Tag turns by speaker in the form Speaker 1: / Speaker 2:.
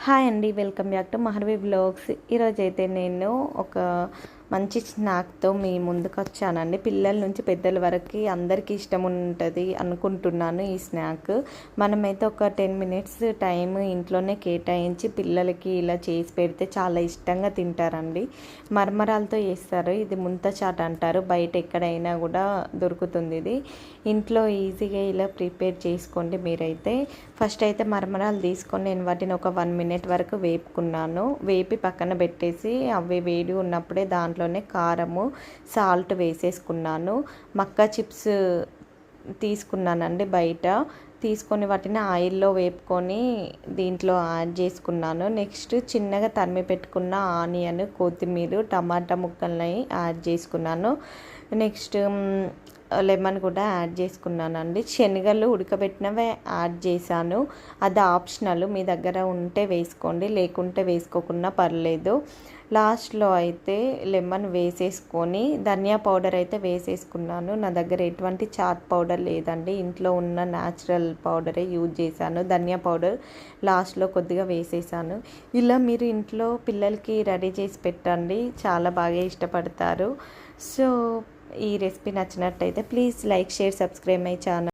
Speaker 1: Hi అండి, welcome back to Maharshi blogs. ఈరోజైతే నేను ఒక మంచి స్నాక్తో మీ ముందుకు వచ్చానండి. పిల్లల నుంచి పెద్దల వరకు అందరికీ ఇష్టం ఉంటుంది అనుకుంటున్నాను ఈ స్నాక్. మనమైతే ఒక 10 మినిట్స్ టైం ఇంట్లోనే కేటాయించి పిల్లలకి ఇలా చేసి పెడితే చాలా ఇష్టంగా తింటారండి. మరమరాలతో చేస్తారు, ఇది ముంత చాట్ అంటారు. బయట ఎక్కడైనా కూడా దొరుకుతుంది. ఇది ఇంట్లో ఈజీగా ఇలా ప్రిపేర్ చేసుకోండి మీరైతే. ఫస్ట్ అయితే మరమరాలు తీసుకొని నేను వాటిని ఒక 1 మినిట్ వరకు వేపుకున్నాను. వేపి పక్కన పెట్టేసి అవి వేడి ఉన్నప్పుడే దాంట్లోనే కారము, సాల్ట్ వేసేసుకున్నాను. మక్కా చిప్స్ తీసుకున్నానండి బయట. తీసుకొని వాటిని ఆయిల్లో వేపుకొని దీంట్లో యాడ్ చేసుకున్నాను. నెక్స్ట్ చిన్నగా తరిమి పెట్టుకున్న ఆనియన్, కొత్తిమీర, టమాటా ముక్కల్ని యాడ్ చేసుకున్నాను. నెక్స్ట్ లెమన్ కూడా యాడ్ చేసుకున్నానండి. శనగలు ఉడకబెట్టినవే యాడ్ చేశాను. అది ఆప్షనల్, మీ దగ్గర ఉంటే వేసుకోండి, లేకుంటే వేసుకోకున్నా పర్లేదు. లాస్ట్లో అయితే లెమన్ వేసేసుకొని ధనియా పౌడర్ అయితే వేసేసుకున్నాను. నా దగ్గర ఎటువంటి చాట్ పౌడర్ లేదండి, ఇంట్లో ఉన్న న్యాచురల్ పౌడరే యూజ్ చేశాను. ధనియా పౌడర్ లాస్ట్లో కొద్దిగా వేసేసాను. ఇలా మీరు ఇంట్లో పిల్లలకి రెడీ చేసి పెట్టండి, చాలా బాగా ఇష్టపడతారు. సో ఈ రెసిపీ నచ్చినట్టయితే please like, share, subscribe my channel.